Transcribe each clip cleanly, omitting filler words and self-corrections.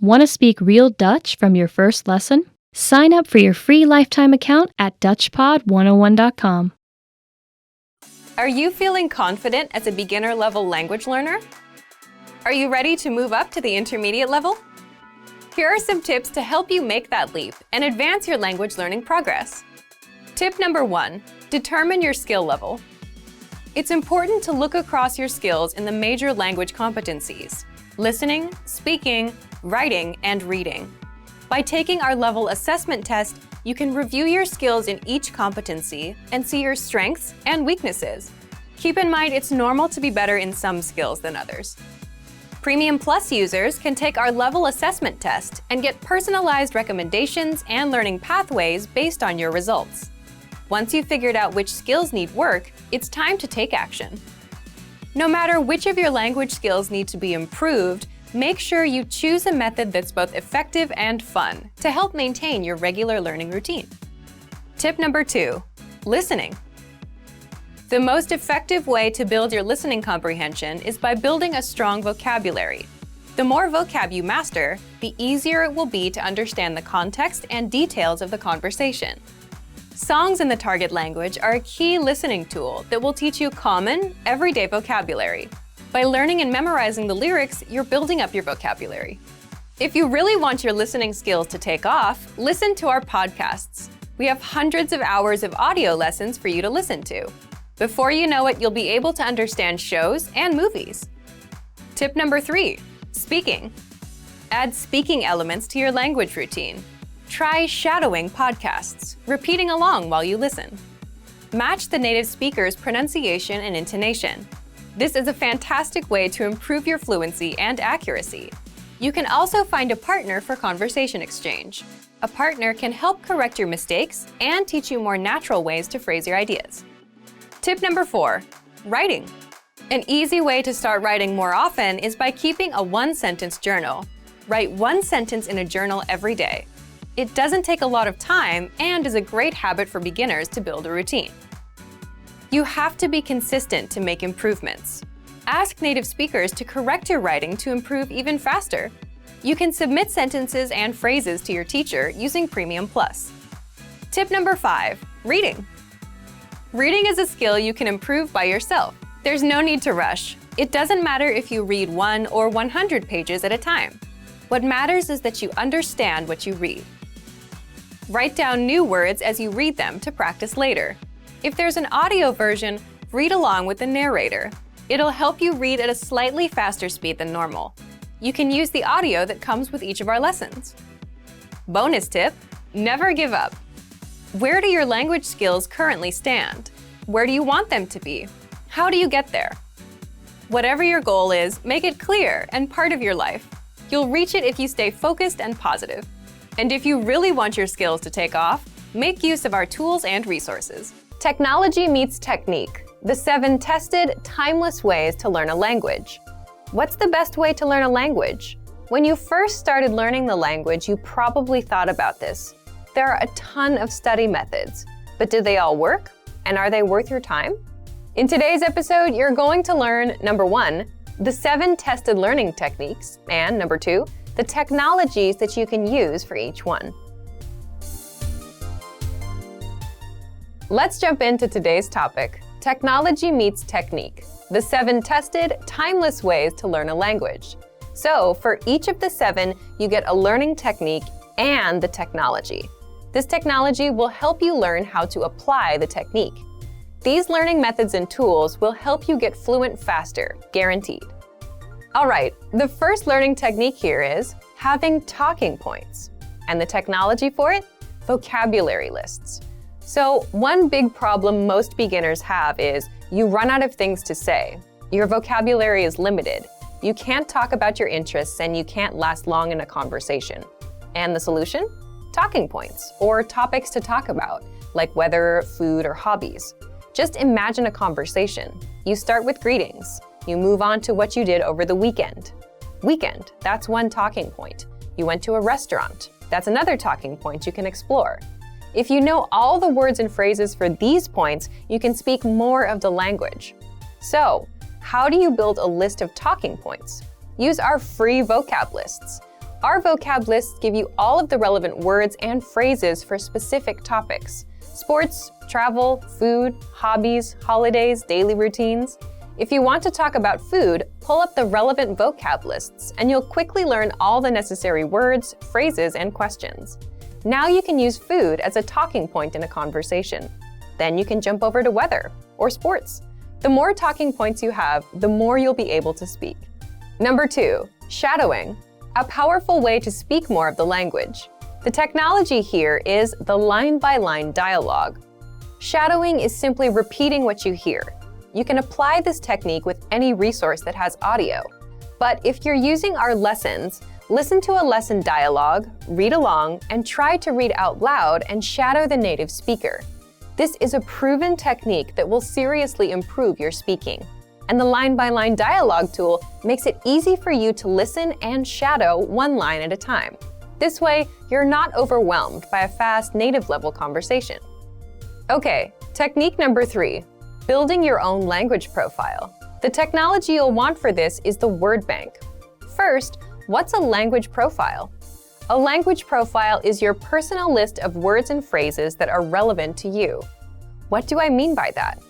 Want to speak real Dutch from your first lesson? Sign up for your free lifetime account at DutchPod101.com. Are you feeling confident as a beginner-level language learner? Are you ready to move up to the intermediate level? Here are some tips to help you make that leap and advance your language learning progress. Tip number 1, determine your skill level. It's important to look across your skills in the major language competencies: listening, speaking, writing, and reading. By taking our level assessment test, you can review your skills in each competency and see your strengths and weaknesses. Keep in mind it's normal to be better in some skills than others. Premium Plus users can take our level assessment test and get personalized recommendations and learning pathways based on your results. Once you've figured out which skills need work, it's time to take action. No matter which of your language skills need to be improved, make sure you choose a method that's both effective and fun to help maintain your regular learning routine. Tip number 2, listening. The most effective way to build your listening comprehension is by building a strong vocabulary. The more vocab you master, the easier it will be to understand the context and details of the conversation. Songs in the target language are a key listening tool that will teach you common, everyday vocabulary. By learning and memorizing the lyrics, you're building up your vocabulary. If you really want your listening skills to take off, listen to our podcasts. We have hundreds of hours of audio lessons for you to listen to. Before you know it, you'll be able to understand shows and movies. Tip number 3, speaking. Add speaking elements to your language routine. Try shadowing podcasts, repeating along while you listen. Match the native speaker's pronunciation and intonation. This is a fantastic way to improve your fluency and accuracy. You can also find a partner for conversation exchange. A partner can help correct your mistakes and teach you more natural ways to phrase your ideas. Tip number 4, writing. An easy way to start writing more often is by keeping a one-sentence journal. Write one sentence in a journal every day. It doesn't take a lot of time and is a great habit for beginners to build a routine. You have to be consistent to make improvements. Ask native speakers to correct your writing to improve even faster. You can submit sentences and phrases to your teacher using Premium Plus. Tip number 5, reading. Reading is a skill you can improve by yourself. There's no need to rush. It doesn't matter if you read 1 or 100 pages at a time. What matters is that you understand what you read. Write down new words as you read them to practice later. If there's an audio version, read along with the narrator. It'll help you read at a slightly faster speed than normal. You can use the audio that comes with each of our lessons. Bonus tip, never give up. Where do your language skills currently stand? Where do you want them to be? How do you get there? Whatever your goal is, make it clear and part of your life. You'll reach it if you stay focused and positive. And if you really want your skills to take off, make use of our tools and resources. Technology meets technique, the 7 tested, timeless ways to learn a language. What's the best way to learn a language? When you first started learning the language, you probably thought about this. There are a ton of study methods, but do they all work? And are they worth your time? In today's episode, you're going to learn, number 1, the 7 tested learning techniques, and number 2, the technologies that you can use for each one. Let's jump into today's topic, technology meets technique, the 7 tested, timeless ways to learn a language. So for each of the 7, you get a learning technique and the technology. This technology will help you learn how to apply the technique. These learning methods and tools will help you get fluent faster, guaranteed. All right, the first learning technique here is having talking points. And the technology for it? Vocabulary lists. So one big problem most beginners have is you run out of things to say. Your vocabulary is limited. You can't talk about your interests and you can't last long in a conversation. And the solution? Talking points, or topics to talk about, like weather, food, or hobbies. Just imagine a conversation. You start with greetings. You move on to what you did over the weekend. Weekend, that's one talking point. You went to a restaurant. That's another talking point you can explore. If you know all the words and phrases for these points, you can speak more of the language. So, how do you build a list of talking points? Use our free vocab lists. Our vocab lists give you all of the relevant words and phrases for specific topics: sports, travel, food, hobbies, holidays, daily routines. If you want to talk about food, pull up the relevant vocab lists and you'll quickly learn all the necessary words, phrases, and questions. Now you can use food as a talking point in a conversation. Then you can jump over to weather or sports. The more talking points you have, the more you'll be able to speak. Number 2, shadowing, a powerful way to speak more of the language. The technology here is the line-by-line dialogue. Shadowing is simply repeating what you hear. You can apply this technique with any resource that has audio. But if you're using our lessons, listen to a lesson dialogue, read along, and try to read out loud and shadow the native speaker. This is a proven technique that will seriously improve your speaking. And the line-by-line dialogue tool makes it easy for you to listen and shadow one line at a time. This way, you're not overwhelmed by a fast native-level conversation. Okay, technique number 3, building your own language profile. The technology you'll want for this is the word bank. First, what's a language profile? A language profile is your personal list of words and phrases that are relevant to you. What do I mean by that?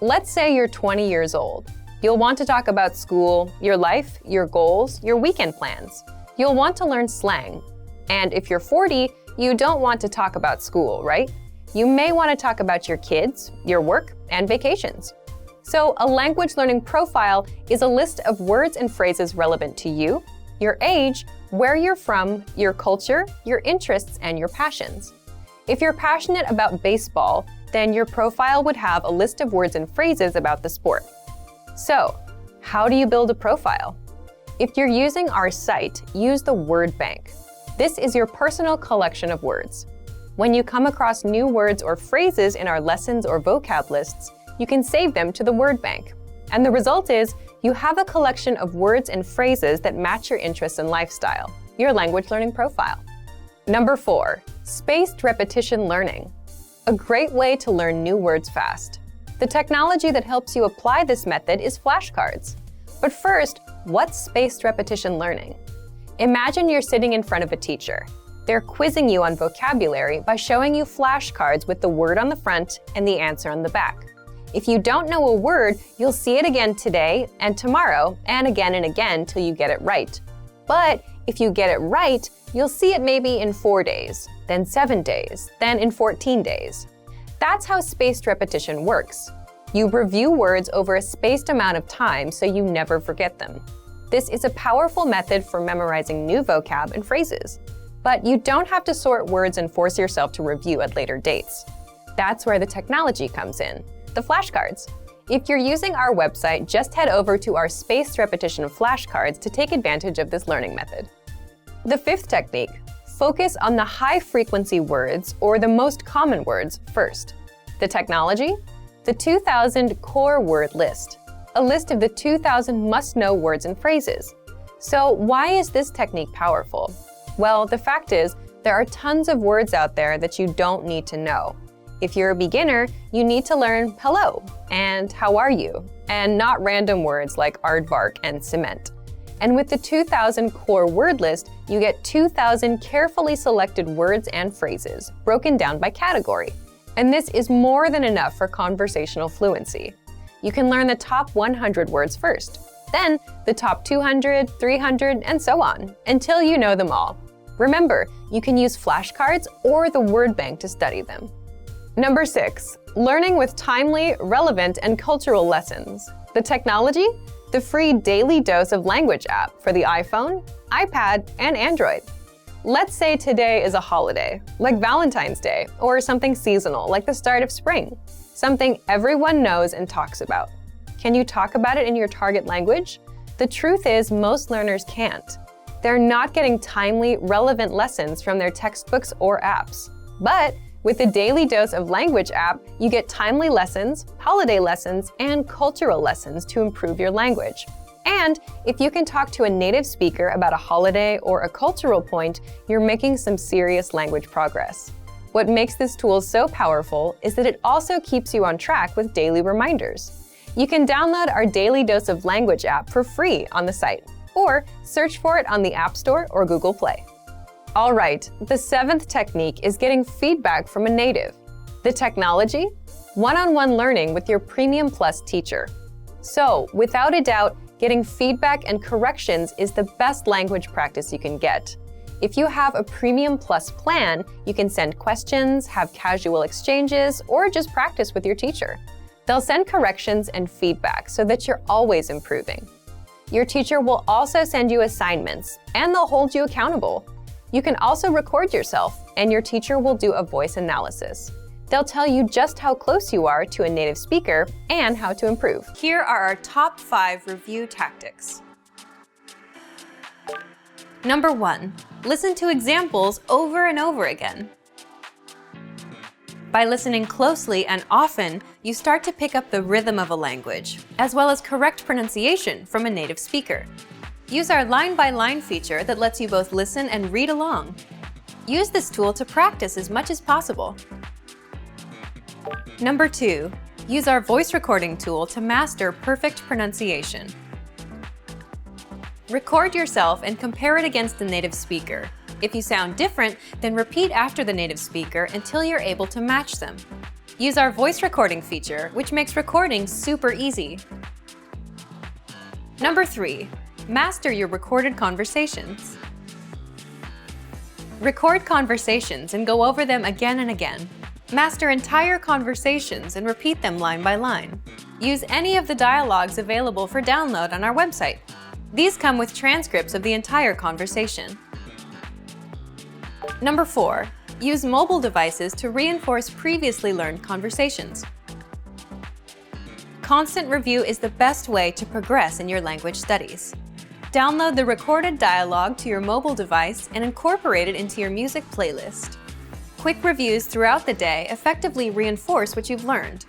Let's say you're 20 years old. You'll want to talk about school, your life, your goals, your weekend plans. You'll want to learn slang. And if you're 40, you don't want to talk about school, right? You may want to talk about your kids, your work, and vacations. So a language learning profile is a list of words and phrases relevant to you, your age, where you're from, your culture, your interests, and your passions. If you're passionate about baseball, then your profile would have a list of words and phrases about the sport. So, how do you build a profile? If you're using our site, use the word bank. This is your personal collection of words. When you come across new words or phrases in our lessons or vocab lists, you can save them to the word bank. And the result is, you have a collection of words and phrases that match your interests and lifestyle, your language learning profile. Number 4, spaced repetition learning. A great way to learn new words fast. The technology that helps you apply this method is flashcards. But first, what's spaced repetition learning? Imagine you're sitting in front of a teacher. They're quizzing you on vocabulary by showing you flashcards with the word on the front and the answer on the back. If you don't know a word, you'll see it again today and tomorrow and again till you get it right. But if you get it right, you'll see it maybe in 4 days, then 7 days, then in 14 days. That's how spaced repetition works. You review words over a spaced amount of time so you never forget them. This is a powerful method for memorizing new vocab and phrases. But you don't have to sort words and force yourself to review at later dates. That's where the technology comes in, the flashcards. If you're using our website, just head over to our spaced repetition flashcards to take advantage of this learning method. The 5th technique, focus on the high-frequency words or the most common words first. The technology? The 2000 core word list, a list of the 2000 must-know words and phrases. So why is this technique powerful? Well, the fact is, there are tons of words out there that you don't need to know. If you're a beginner, you need to learn hello and how are you, and not random words like aardvark and cement. And with the 2000 core word list, you get 2000 carefully selected words and phrases, broken down by category. And this is more than enough for conversational fluency. You can learn the top 100 words first, then the top 200, 300, and so on, until you know them all. Remember, you can use flashcards or the word bank to study them. Number 6, learning with timely, relevant, and cultural lessons. The technology? The free Daily Dose of Language app for the iPhone, iPad, and Android. Let's say today is a holiday, like Valentine's Day, or something seasonal, like the start of spring, something everyone knows and talks about. Can you talk about it in your target language? The truth is, most learners can't. They're not getting timely, relevant lessons from their textbooks or apps. But with the Daily Dose of Language app, you get timely lessons, holiday lessons, and cultural lessons to improve your language. And if you can talk to a native speaker about a holiday or a cultural point, you're making some serious language progress. What makes this tool so powerful is that it also keeps you on track with daily reminders. You can download our Daily Dose of Language app for free on the site. or search for it on the App Store or Google Play. All right, the 7th technique is getting feedback from a native. The technology? One-on-one learning with your Premium Plus teacher. So, without a doubt, getting feedback and corrections is the best language practice you can get. If you have a Premium Plus plan, you can send questions, have casual exchanges, or just practice with your teacher. They'll send corrections and feedback so that you're always improving. Your teacher will also send you assignments, and they'll hold you accountable. You can also record yourself, and your teacher will do a voice analysis. They'll tell you just how close you are to a native speaker and how to improve. Here are our top 5 review tactics. Number 1, listen to examples over and over again. By listening closely and often, you start to pick up the rhythm of a language, as well as correct pronunciation from a native speaker. Use our line-by-line feature that lets you both listen and read along. Use this tool to practice as much as possible. Number 2, use our voice recording tool to master perfect pronunciation. Record yourself and compare it against the native speaker. If you sound different, then repeat after the native speaker until you're able to match them. Use our voice recording feature, which makes recording super easy. Number 3, master your recorded conversations. Record conversations and go over them again and again. Master entire conversations and repeat them line by line. Use any of the dialogues available for download on our website. These come with transcripts of the entire conversation. Number 4, use mobile devices to reinforce previously learned conversations. Constant review is the best way to progress in your language studies. Download the recorded dialogue to your mobile device and incorporate it into your music playlist. Quick reviews throughout the day effectively reinforce what you've learned.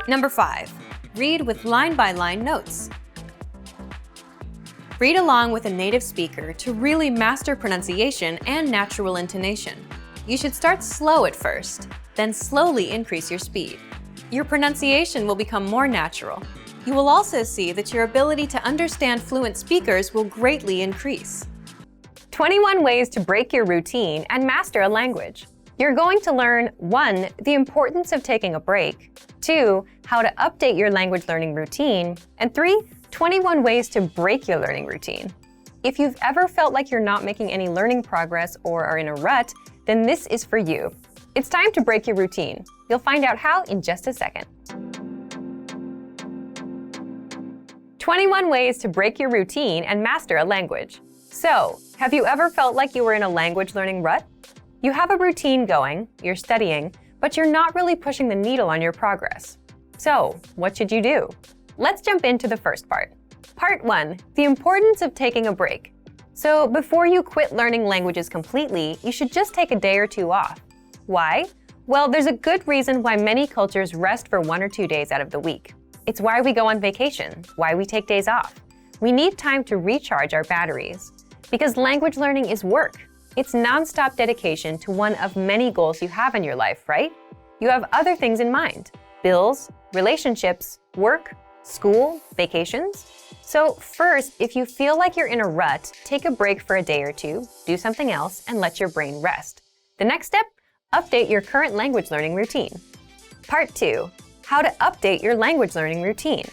Number 5, read with line-by-line notes. Read along with a native speaker to really master pronunciation and natural intonation. You should start slow at first, then slowly increase your speed. Your pronunciation will become more natural. You will also see that your ability to understand fluent speakers will greatly increase. 21 ways to break your routine and master a language. You're going to learn 1, the importance of taking a break, 2, how to update your language learning routine, and 3, 21 ways to break your learning routine. If you've ever felt like you're not making any learning progress or are in a rut, then this is for you. It's time to break your routine. You'll find out how in just a second. 21 ways to break your routine and master a language. So, have you ever felt like you were in a language learning rut? You have a routine going, you're studying, but you're not really pushing the needle on your progress. So, what should you do? Let's jump into the first part. Part 1, the importance of taking a break. So, before you quit learning languages completely, you should just take a day or 2 off. Why? Well, there's a good reason why many cultures rest for 1 or 2 days out of the week. It's why we go on vacation, why we take days off. We need time to recharge our batteries. Because language learning is work. It's non-stop dedication to one of many goals you have in your life, right? You have other things in mind: bills, relationships, work, school, vacations. So first, if you feel like you're in a rut, take a break for a day or 2, do something else, and let your brain rest. The next step, update your current language learning routine. Part 2, how to update your language learning routine.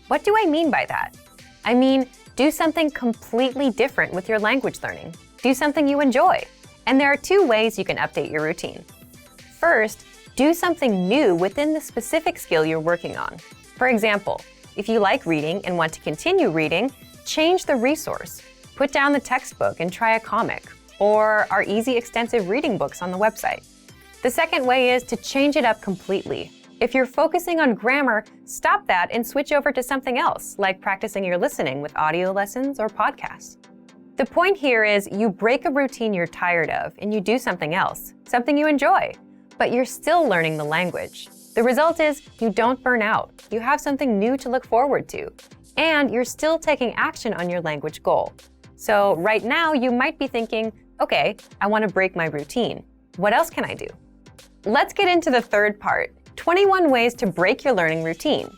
What do I mean by that? I mean, do something completely different with your language learning. Do something you enjoy. And there are 2 ways you can update your routine. First, do something new within the specific skill you're working on. For example, if you like reading and want to continue reading, change the resource. Put down the textbook and try a comic, or our easy extensive reading books on the website. The second way is to change it up completely. If you're focusing on grammar, stop that and switch over to something else, like practicing your listening with audio lessons or podcasts. The point here is you break a routine you're tired of and you do something else, something you enjoy, but you're still learning the language. The result is you don't burn out, you have something new to look forward to, and you're still taking action on your language goal. So right now you might be thinking, okay, I want to break my routine. What else can I do? Let's get into the third part, 21 ways to break your learning routine.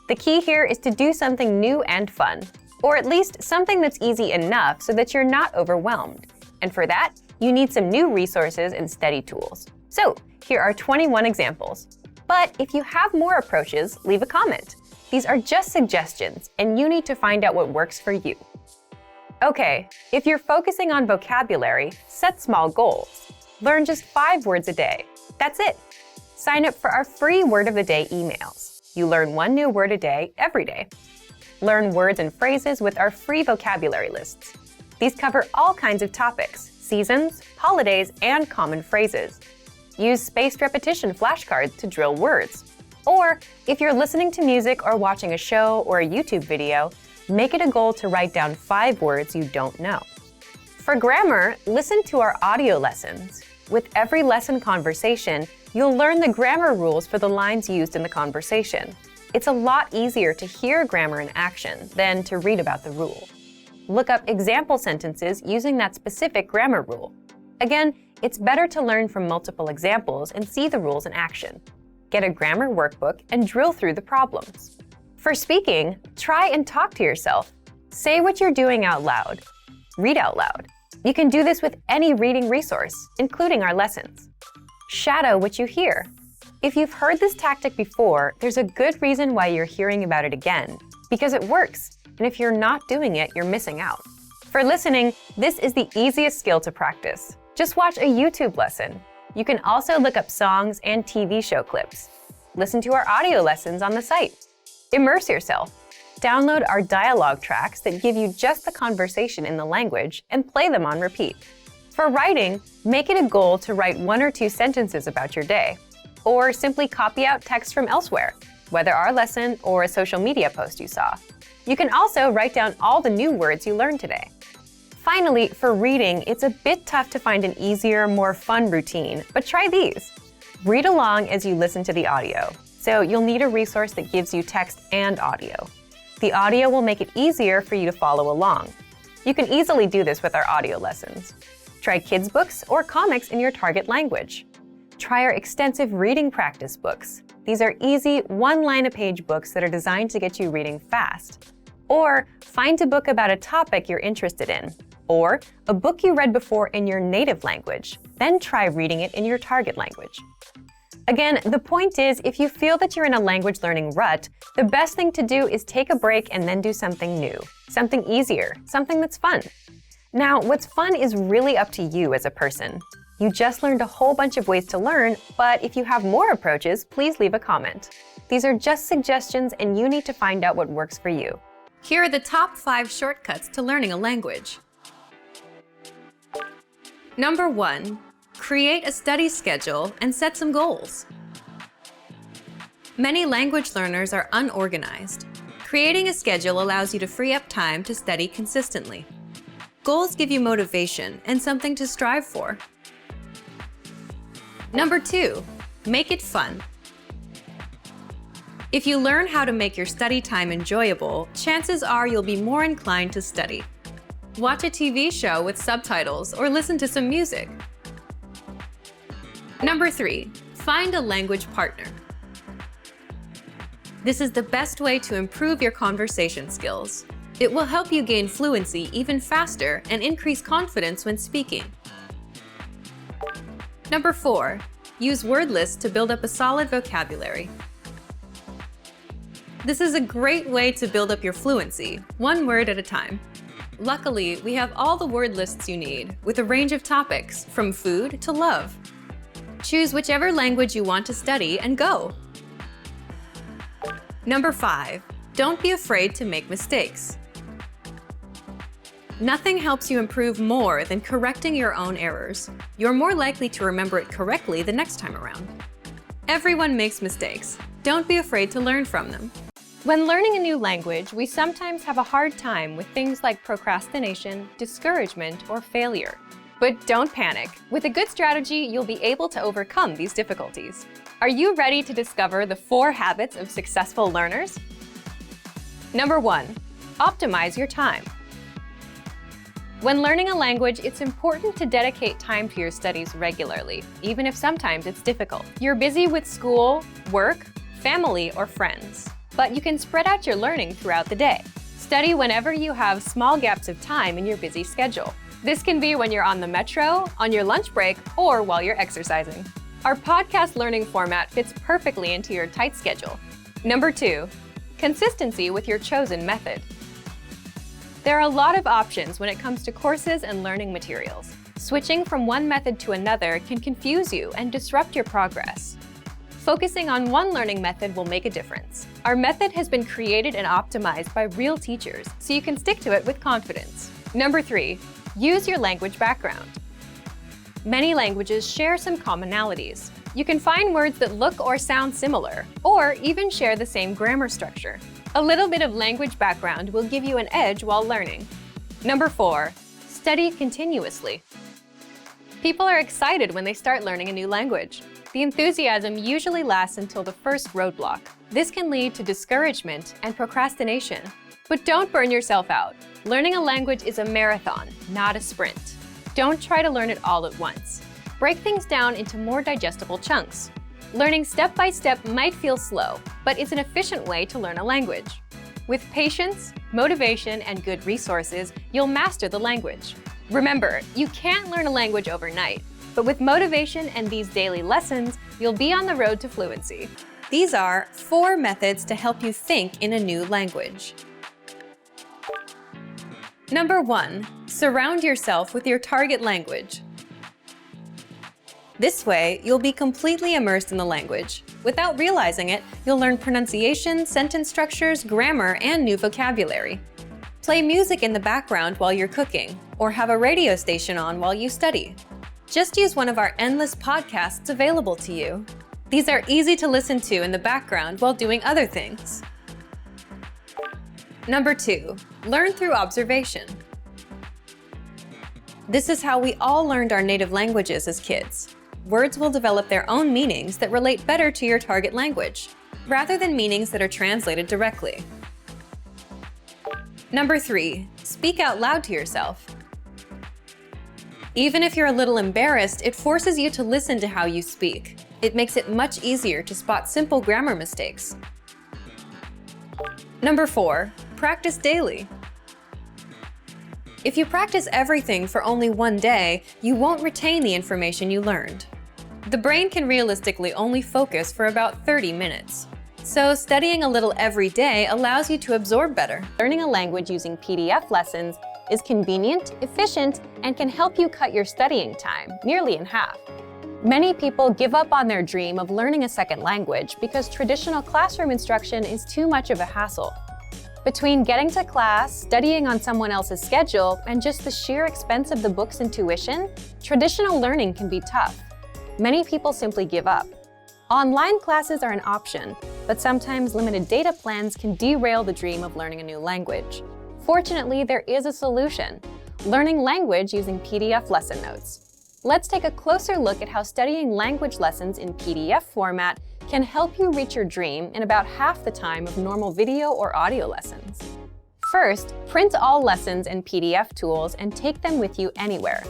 The key here is to do something new and fun. or at least something that's easy enough so that you're not overwhelmed. And for that, you need some new resources and study tools. So here are 21 examples. But if you have more approaches, leave a comment. These are just suggestions, and you need to find out what works for you. Okay, if you're focusing on vocabulary, set small goals. Learn just 5 words a day. That's it. Sign up for our free Word of the Day emails. You learn 1 new word a day every day. Learn words and phrases with our free vocabulary lists. These cover all kinds of topics, seasons, holidays, and common phrases. Use spaced repetition flashcards to drill words. Or, if you're listening to music or watching a show or a YouTube video, make it a goal to write down 5 words you don't know. For grammar, listen to our audio lessons. With every lesson conversation, you'll learn the grammar rules for the lines used in the conversation. It's a lot easier to hear grammar in action than to read about the rule. Look up example sentences using that specific grammar rule. Again, it's better to learn from multiple examples and see the rules in action. Get a grammar workbook and drill through the problems. For speaking, try and talk to yourself. Say what you're doing out loud. Read out loud. You can do this with any reading resource, including our lessons. Shadow what you hear. If you've heard this tactic before, there's a good reason why you're hearing about it again, because it works, and if you're not doing it, you're missing out. For listening, this is the easiest skill to practice. Just watch a YouTube lesson. You can also look up songs and TV show clips. Listen to our audio lessons on the site. Immerse yourself. Download our dialogue tracks that give you just the conversation in the language and play them on repeat. For writing, make it a goal to write 1 or 2 sentences about your day, or simply copy out text from elsewhere, whether our lesson or a social media post you saw. You can also write down all the new words you learned today. Finally, for reading, it's a bit tough to find an easier, more fun routine, but try these. Read along as you listen to the audio, so you'll need a resource that gives you text and audio. The audio will make it easier for you to follow along. You can easily do this with our audio lessons. Try kids' books or comics in your target language. Try our extensive reading practice books. These are easy, one-line-a-page books that are designed to get you reading fast. Or find a book about a topic you're interested in. Or a book you read before in your native language. Then try reading it in your target language. Again, the point is, if you feel that you're in a language learning rut, the best thing to do is take a break and then do something new, something easier, something that's fun. Now, what's fun is really up to you as a person. You just learned a whole bunch of ways to learn, but if you have more approaches, please leave a comment. These are just suggestions and you need to find out what works for you. Here are the top 5 shortcuts to learning a language. Number 1. Create a study schedule and set some goals. Many language learners are unorganized. Creating a schedule allows you to free up time to study consistently. Goals give you motivation and something to strive for. Number 2. Make it fun. If you learn how to make your study time enjoyable, chances are you'll be more inclined to study. Watch a TV show with subtitles or listen to some music. Number 3. Find a language partner. This is the best way to improve your conversation skills. It will help you gain fluency even faster and increase confidence when speaking. Number 4. Use word lists to build up a solid vocabulary. This is a great way to build up your fluency, 1 word at a time. Luckily, we have all the word lists you need, with a range of topics, from food to love. Choose whichever language you want to study and go! Number 5. Don't be afraid to make mistakes. Nothing helps you improve more than correcting your own errors. You're more likely to remember it correctly the next time around. Everyone makes mistakes. Don't be afraid to learn from them. When learning a new language, we sometimes have a hard time with things like procrastination, discouragement, or failure. But don't panic. With a good strategy, you'll be able to overcome these difficulties. Are you ready to discover the 4 habits of successful learners? Number 1. Optimize your time. When learning a language, it's important to dedicate time to your studies regularly, even if sometimes it's difficult. You're busy with school, work, family, or friends, but you can spread out your learning throughout the day. Study whenever you have small gaps of time in your busy schedule. This can be when you're on the metro, on your lunch break, or while you're exercising. Our podcast learning format fits perfectly into your tight schedule. Number 2, consistency with your chosen method. There are a lot of options when it comes to courses and learning materials. Switching from one method to another can confuse you and disrupt your progress. Focusing on one learning method will make a difference. Our method has been created and optimized by real teachers, so you can stick to it with confidence. Number 3, use your language background. Many languages share some commonalities. You can find words that look or sound similar, or even share the same grammar structure. A little bit of language background will give you an edge while learning. Number 4, study continuously. People are excited when they start learning a new language. The enthusiasm usually lasts until the first roadblock. This can lead to discouragement and procrastination. But don't burn yourself out. Learning a language is a marathon, not a sprint. Don't try to learn it all at once. Break things down into more digestible chunks. Learning step by step might feel slow, but it's an efficient way to learn a language. With patience, motivation, and good resources, you'll master the language. Remember, you can't learn a language overnight, but with motivation and these daily lessons, you'll be on the road to fluency. These are 4 methods to help you think in a new language. Number 1, surround yourself with your target language. This way, you'll be completely immersed in the language. Without realizing it, you'll learn pronunciation, sentence structures, grammar, and new vocabulary. Play music in the background while you're cooking, or have a radio station on while you study. Just use one of our endless podcasts available to you. These are easy to listen to in the background while doing other things. Number 2, learn through observation. This is how we all learned our native languages as kids. Words will develop their own meanings that relate better to your target language, rather than meanings that are translated directly. Number 3, speak out loud to yourself. Even if you're a little embarrassed, it forces you to listen to how you speak. It makes it much easier to spot simple grammar mistakes. Number 4, practice daily. If you practice everything for only one day, you won't retain the information you learned. The brain can realistically only focus for about 30 minutes. So studying a little every day allows you to absorb better. Learning a language using PDF lessons is convenient, efficient, and can help you cut your studying time nearly in half. Many people give up on their dream of learning a second language because traditional classroom instruction is too much of a hassle. Between getting to class, studying on someone else's schedule, and just the sheer expense of the books and tuition, traditional learning can be tough. Many people simply give up. Online classes are an option, but sometimes limited data plans can derail the dream of learning a new language. Fortunately, there is a solution: learning language using PDF lesson notes. Let's take a closer look at how studying language lessons in PDF format can help you reach your dream in about half the time of normal video or audio lessons. First, print all lessons and PDF tools and take them with you anywhere.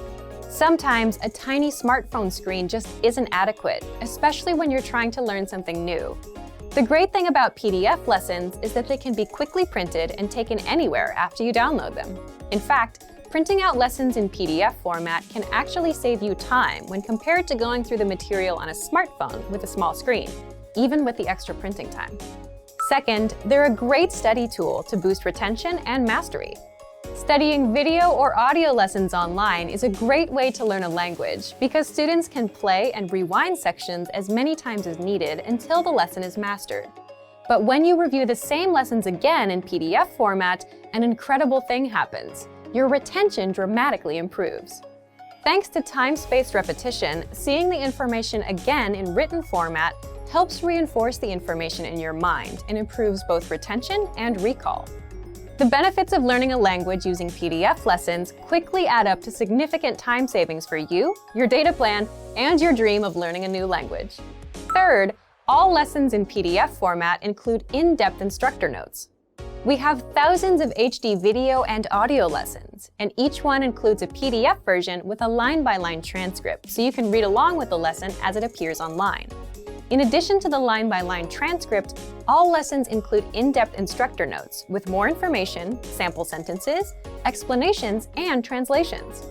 Sometimes a tiny smartphone screen just isn't adequate, especially when you're trying to learn something new. The great thing about PDF lessons is that they can be quickly printed and taken anywhere after you download them. In fact, printing out lessons in PDF format can actually save you time when compared to going through the material on a smartphone with a small screen, even with the extra printing time. Second, they're a great study tool to boost retention and mastery. Studying video or audio lessons online is a great way to learn a language because students can play and rewind sections as many times as needed until the lesson is mastered. But when you review the same lessons again in PDF format, an incredible thing happens. Your retention dramatically improves. Thanks to time-spaced repetition, seeing the information again in written format helps reinforce the information in your mind and improves both retention and recall. The benefits of learning a language using PDF lessons quickly add up to significant time savings for you, your data plan, and your dream of learning a new language. Third, all lessons in PDF format include in-depth instructor notes. We have thousands of HD video and audio lessons, and each one includes a PDF version with a line-by-line transcript so you can read along with the lesson as it appears online. In addition to the line-by-line transcript, all lessons include in-depth instructor notes with more information, sample sentences, explanations, and translations.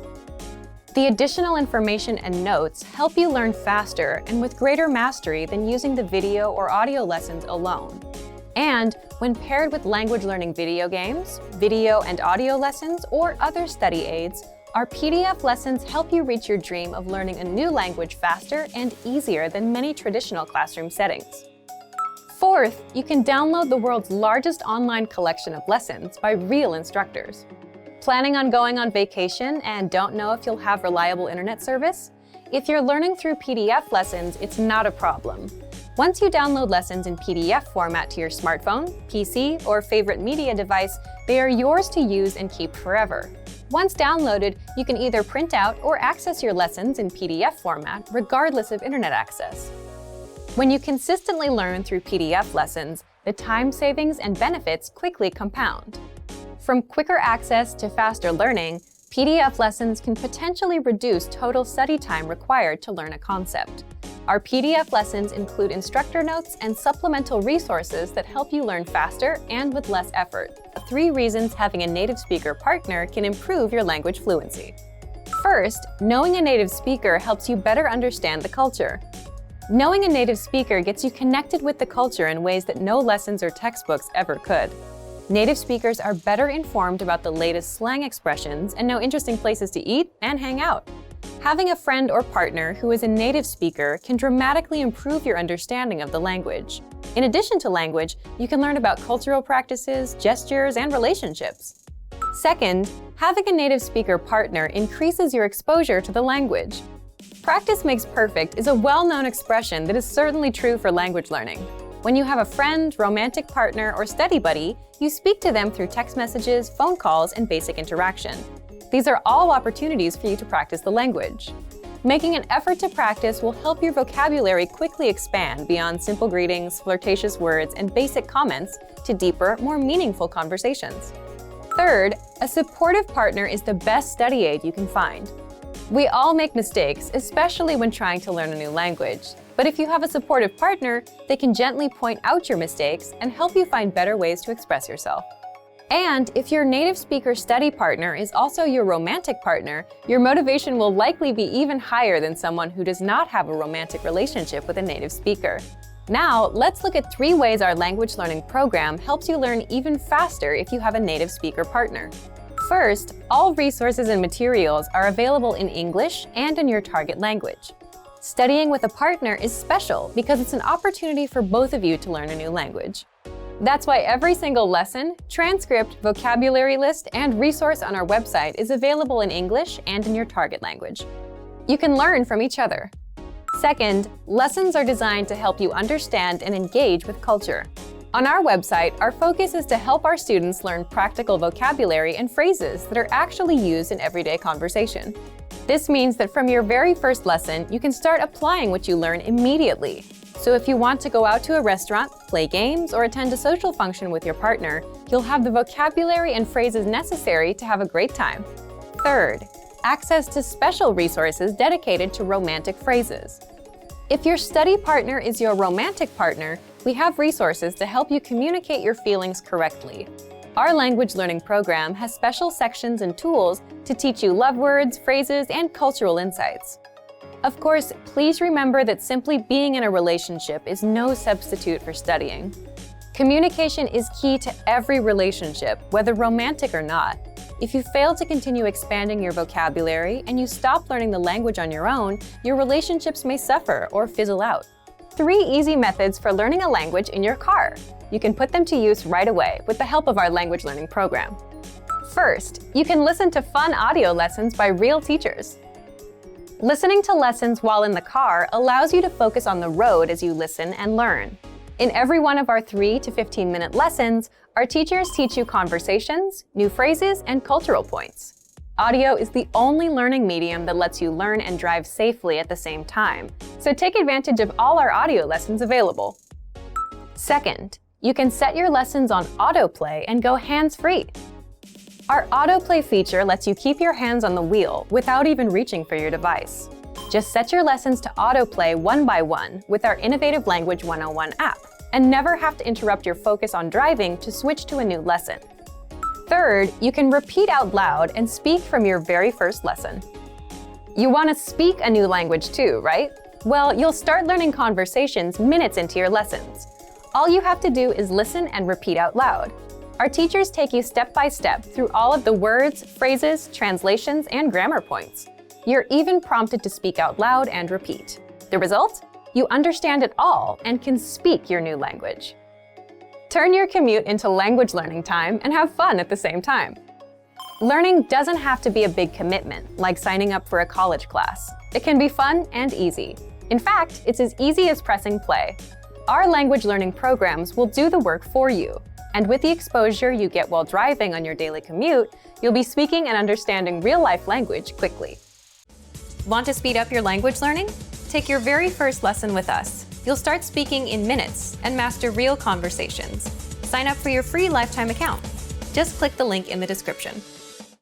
The additional information and notes help you learn faster and with greater mastery than using the video or audio lessons alone. And when paired with language learning video games, video and audio lessons, or other study aids, our PDF lessons help you reach your dream of learning a new language faster and easier than many traditional classroom settings. Fourth, you can download the world's largest online collection of lessons by real instructors. Planning on going on vacation and don't know if you'll have reliable internet service? If you're learning through PDF lessons, it's not a problem. Once you download lessons in PDF format to your smartphone, PC, or favorite media device, they are yours to use and keep forever. Once downloaded, you can either print out or access your lessons in PDF format, regardless of internet access. When you consistently learn through PDF lessons, the time savings and benefits quickly compound. From quicker access to faster learning, PDF lessons can potentially reduce total study time required to learn a concept. Our PDF lessons include instructor notes and supplemental resources that help you learn faster and with less effort. 3 reasons having a native speaker partner can improve your language fluency. First, knowing a native speaker helps you better understand the culture. Knowing a native speaker gets you connected with the culture in ways that no lessons or textbooks ever could. Native speakers are better informed about the latest slang expressions and know interesting places to eat and hang out. Having a friend or partner who is a native speaker can dramatically improve your understanding of the language. In addition to language, you can learn about cultural practices, gestures, and relationships. Second, having a native speaker partner increases your exposure to the language. Practice makes perfect is a well-known expression that is certainly true for language learning. When you have a friend, romantic partner, or study buddy, you speak to them through text messages, phone calls, and basic interaction. These are all opportunities for you to practice the language. Making an effort to practice will help your vocabulary quickly expand beyond simple greetings, flirtatious words, and basic comments to deeper, more meaningful conversations. Third, a supportive partner is the best study aid you can find. We all make mistakes, especially when trying to learn a new language. But if you have a supportive partner, they can gently point out your mistakes and help you find better ways to express yourself. And if your native speaker study partner is also your romantic partner, your motivation will likely be even higher than someone who does not have a romantic relationship with a native speaker. Now, let's look at 3 ways our language learning program helps you learn even faster if you have a native speaker partner. First, all resources and materials are available in English and in your target language. Studying with a partner is special because it's an opportunity for both of you to learn a new language. That's why every single lesson, transcript, vocabulary list, and resource on our website is available in English and in your target language. You can learn from each other. Second, lessons are designed to help you understand and engage with culture. On our website, our focus is to help our students learn practical vocabulary and phrases that are actually used in everyday conversation. This means that from your very first lesson, you can start applying what you learn immediately. So if you want to go out to a restaurant, play games, or attend a social function with your partner, you'll have the vocabulary and phrases necessary to have a great time. Third, access to special resources dedicated to romantic phrases. If your study partner is your romantic partner, we have resources to help you communicate your feelings correctly. Our language learning program has special sections and tools to teach you love words, phrases, and cultural insights. Of course, please remember that simply being in a relationship is no substitute for studying. Communication is key to every relationship, whether romantic or not. If you fail to continue expanding your vocabulary and you stop learning the language on your own, your relationships may suffer or fizzle out. 3 easy methods for learning a language in your car. You can put them to use right away with the help of our language learning program. First, you can listen to fun audio lessons by real teachers. Listening to lessons while in the car allows you to focus on the road as you listen and learn. In every one of our 3 to 15-minute lessons, our teachers teach you conversations, new phrases, and cultural points. Audio is the only learning medium that lets you learn and drive safely at the same time, so take advantage of all our audio lessons available. Second, you can set your lessons on Autoplay and go hands-free. Our Autoplay feature lets you keep your hands on the wheel without even reaching for your device. Just set your lessons to autoplay one by one with our innovative Language 101 app, and never have to interrupt your focus on driving to switch to a new lesson. Third, you can repeat out loud and speak from your very first lesson. You want to speak a new language too, right? Well, you'll start learning conversations minutes into your lessons. All you have to do is listen and repeat out loud. Our teachers take you step by step through all of the words, phrases, translations, and grammar points. You're even prompted to speak out loud and repeat. The result? You understand it all and can speak your new language. Turn your commute into language learning time and have fun at the same time. Learning doesn't have to be a big commitment, like signing up for a college class. It can be fun and easy. In fact, it's as easy as pressing play. Our language learning programs will do the work for you. And with the exposure you get while driving on your daily commute, you'll be speaking and understanding real-life language quickly. Want to speed up your language learning? Take your very first lesson with us. You'll start speaking in minutes and master real conversations. Sign up for your free lifetime account. Just click the link in the description.